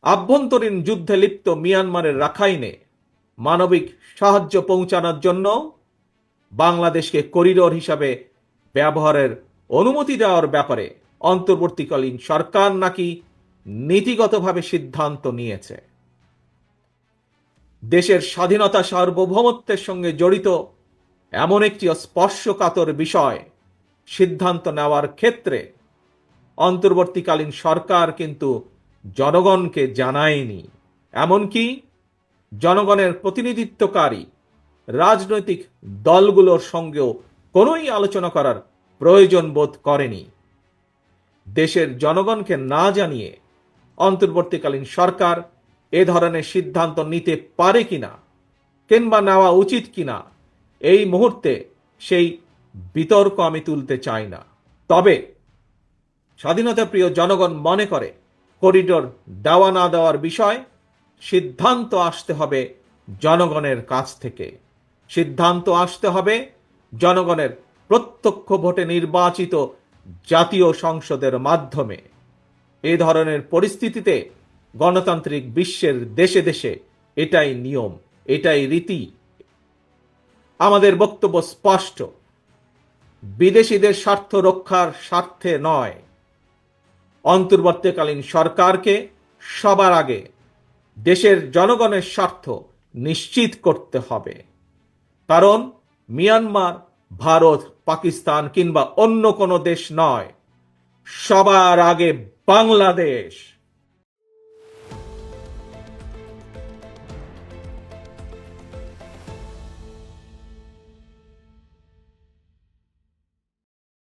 আভ্যন্তরীণ যুদ্ধে লিপ্ত মিয়ানমারের রাখাইনে মানবিক সাহায্য পৌঁছানোর জন্য বাংলাদেশকে করিডোর হিসাবে ব্যবহারের অনুমতি দেওয়ার ব্যাপারে অন্তর্বর্তীকালীন সরকার নাকি নীতিগতভাবে সিদ্ধান্ত নিয়েছে। দেশের স্বাধীনতা সার্বভৌমত্বের সঙ্গে জড়িত এমন একটি স্পর্শকাতর বিষয় সিদ্ধান্ত নেওয়ার ক্ষেত্রে অন্তর্বর্তীকালীন সরকার কিন্তু জনগণকে জানায়নি, এমনকি জনগণের প্রতিনিধিত্বকারী রাজনৈতিক দলগুলোর সঙ্গেও কোনোই আলোচনা করার প্রয়োজন বোধ করেনি। দেশের জনগণকে না জানিয়ে অন্তর্বর্তীকালীন সরকার এ ধরনের সিদ্ধান্ত নিতে পারে কিনা কিংবা নেওয়া উচিত কিনা এই মুহূর্তে সেই বিতর্ক আমি তুলতে চাই না। তবে স্বাধীনতাপ্রিয় জনগণ মনে করে করিডোর দেওয়া না দেওয়ার বিষয় সিদ্ধান্ত আসতে হবে জনগণের কাছ থেকে, সিদ্ধান্ত আসতে হবে জনগণের প্রত্যক্ষ ভোটে নির্বাচিত জাতীয় সংসদের মাধ্যমে। এই ধরনের পরিস্থিতিতে গণতান্ত্রিক বিশ্বের দেশে দেশে এটাই নিয়ম, এটাই রীতি। আমাদের বক্তব্য স্পষ্ট, বিদেশিদের স্বার্থ রক্ষার স্বার্থে নয়, অন্তর্বর্তীকালীন সরকারকে সবার আগে দেশের জনগণের স্বার্থ নিশ্চিত করতে হবে। কারণ মিয়ানমার, ভারত, পাকিস্তান কিংবা অন্য কোনো দেশ নয়, সবার আগে বাংলাদেশ।